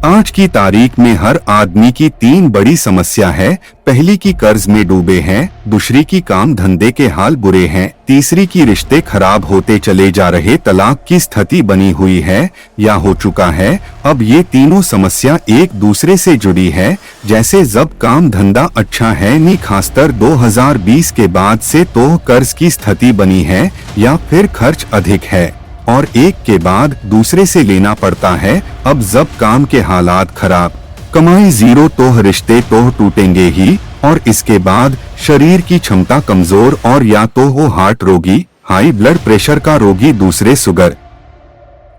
आज की तारीख में हर आदमी की 3 बड़ी समस्या है। पहली की कर्ज में डूबे हैं, दूसरी की काम धंधे के हाल बुरे हैं, तीसरी की रिश्ते खराब होते चले जा रहे, तलाक की स्थिति बनी हुई है या हो चुका है। अब ये तीनों समस्या एक दूसरे से जुड़ी है। जैसे जब काम धंधा अच्छा है नहीं, खासकर 2020 के बाद से तो कर्ज की स्थिति बनी है या फिर खर्च अधिक है और एक के बाद दूसरे से लेना पड़ता है। अब जब काम के हालात खराब, कमाई जीरो तो रिश्ते तो टूटेंगे ही, और इसके बाद शरीर की क्षमता कमजोर, और या तो हो हार्ट रोगी, हाई ब्लड प्रेशर का रोगी, दूसरे शुगर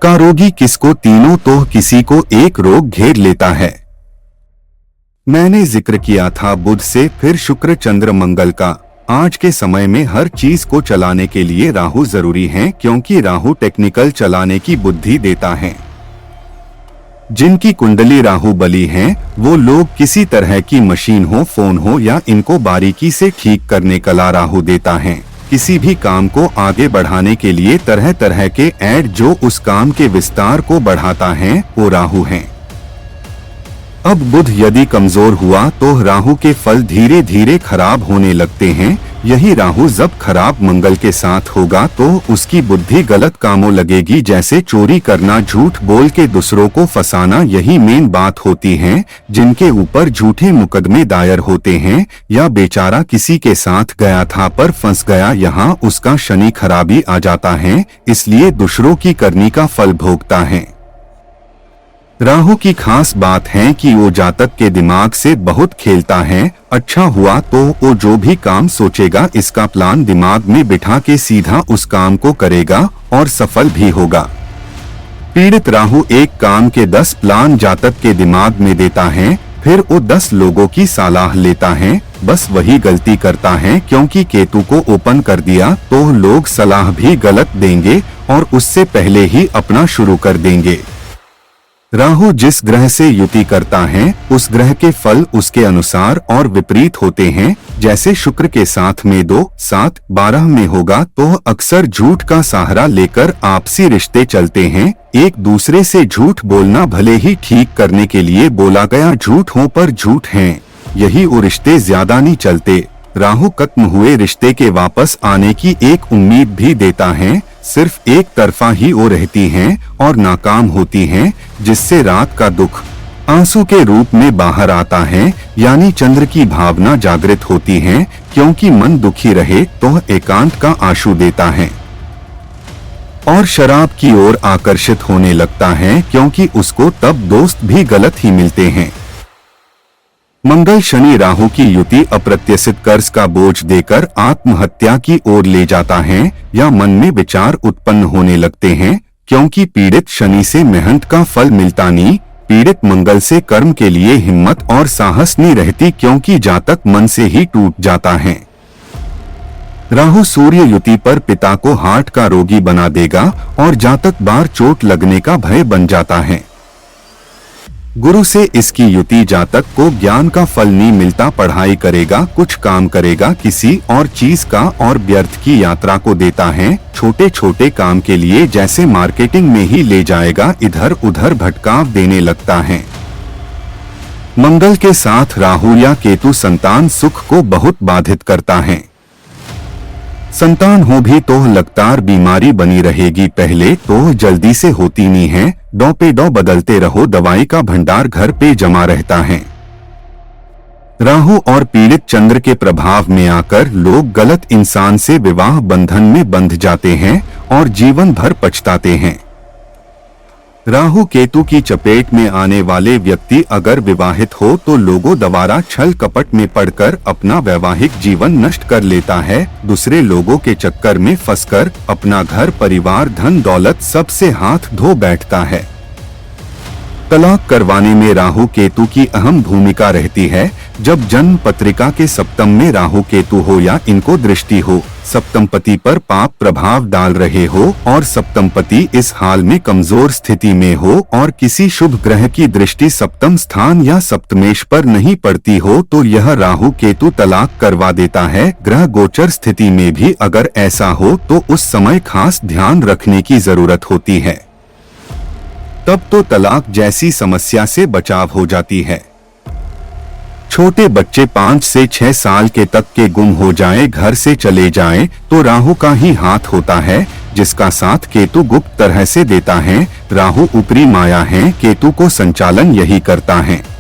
का रोगी, किसको तीनों तो किसी को एक रोग घेर लेता है। मैंने जिक्र किया था बुध से फिर शुक्र चंद्र मंगल का। आज के समय में हर चीज को चलाने के लिए राहु जरूरी है, क्योंकि राहु टेक्निकल चलाने की बुद्धि देता है। जिनकी कुंडली राहु बली है वो लोग किसी तरह की मशीन हो, फोन हो, या इनको बारीकी से ठीक करने कला राहु देता है। किसी भी काम को आगे बढ़ाने के लिए तरह तरह के ऐड जो उस काम के विस्तार को बढ़ाता है वो राहु है। अब बुध यदि कमजोर हुआ तो राहु के फल धीरे धीरे खराब होने लगते हैं। यही राहु जब खराब मंगल के साथ होगा तो उसकी बुद्धि गलत कामों लगेगी, जैसे चोरी करना, झूठ बोल के दूसरों को फंसाना। यही मेन बात होती है जिनके ऊपर झूठे मुकदमे दायर होते हैं, या बेचारा किसी के साथ गया था पर फंस गया, यहाँ उसका शनि खराबी आ जाता है, इसलिए दूसरों की करनी का फल भोगता है। राहु की खास बात है कि वो जातक के दिमाग से बहुत खेलता है। अच्छा हुआ तो वो जो भी काम सोचेगा इसका प्लान दिमाग में बिठा के सीधा उस काम को करेगा और सफल भी होगा। पीड़ित राहु एक काम के 10 प्लान जातक के दिमाग में देता है, फिर वो 10 लोगों की सलाह लेता है। बस वही गलती करता है, क्योंकि केतु को ओपन कर दिया तो लोग सलाह भी गलत देंगे और उससे पहले ही अपना शुरू कर देंगे। राहु जिस ग्रह से युति करता है उस ग्रह के फल उसके अनुसार और विपरीत होते हैं। जैसे शुक्र के साथ में 2, 7, 12 में होगा तो अक्सर झूठ का सहारा लेकर आपसी रिश्ते चलते हैं। एक दूसरे से झूठ बोलना भले ही ठीक करने के लिए बोला गया झूठ हो पर झूठ है, यही वो रिश्ते ज्यादा नहीं चलते। राहु खत्म हुए रिश्ते के वापस आने की एक उम्मीद भी देता है, सिर्फ एक तरफा ही वो रहती हैं और नाकाम होती हैं, जिससे रात का दुख आंसू के रूप में बाहर आता है, यानी चंद्र की भावना जागृत होती है। क्योंकि मन दुखी रहे तो एकांत का आंसू देता है और शराब की ओर आकर्षित होने लगता है, क्योंकि उसको तब दोस्त भी गलत ही मिलते हैं। मंगल शनि राहु की युति अप्रत्याशित कर्ज का बोझ देकर आत्महत्या की ओर ले जाता है, या मन में विचार उत्पन्न होने लगते हैं, क्योंकि पीड़ित शनि से मेहनत का फल मिलता नहीं। पीड़ित मंगल से कर्म के लिए हिम्मत और साहस नहीं रहती, क्योंकि जातक मन से ही टूट जाता है। राहु सूर्य युति पर पिता को हार्ट का रोगी बना देगा और जातक बार चोट लगने का भय बन जाता है। गुरु से इसकी युति जातक को ज्ञान का फल नहीं मिलता, पढ़ाई करेगा, कुछ काम करेगा किसी और चीज का, और व्यर्थ की यात्रा को देता है। छोटे छोटे काम के लिए जैसे मार्केटिंग में ही ले जाएगा, इधर उधर भटकाव देने लगता है। मंगल के साथ राहु या केतु संतान सुख को बहुत बाधित करता है। संतान हो भी तो लगातार बीमारी बनी रहेगी, पहले तो जल्दी से होती नहीं है, डॉ पे डॉ बदलते रहो, दवाई का भंडार घर पे जमा रहता है। राहु और पीड़ित चंद्र के प्रभाव में आकर लोग गलत इंसान से विवाह बंधन में बंध जाते हैं और जीवन भर पछताते हैं। राहु केतु की चपेट में आने वाले व्यक्ति अगर विवाहित हो तो लोगों द्वारा छल कपट में पड़कर अपना वैवाहिक जीवन नष्ट कर लेता है। दूसरे लोगों के चक्कर में फंसकर अपना घर परिवार धन दौलत सब से हाथ धो बैठता है। तलाक करवाने में राहु केतु की अहम भूमिका रहती है। जब जन्म पत्रिका के सप्तम में राहु केतु हो या इनको दृष्टि हो, सप्तमपति पर पाप प्रभाव डाल रहे हो और सप्तमपति इस हाल में कमजोर स्थिति में हो और किसी शुभ ग्रह की दृष्टि सप्तम स्थान या सप्तमेश पर नहीं पड़ती हो तो यह राहु केतु तलाक करवा देता है। ग्रह गोचर स्थिति में भी अगर ऐसा हो तो उस समय खास ध्यान रखने की जरूरत होती है। तब तो तलाक जैसी समस्या से बचाव हो जाती है। छोटे बच्चे 5 से 6 साल के तक के गुम हो जाएं, घर से चले जाएं, तो राहु का ही हाथ होता है, जिसका साथ केतु गुप्त तरह से देता है। राहु ऊपरी माया है, केतु को संचालन यही करता है।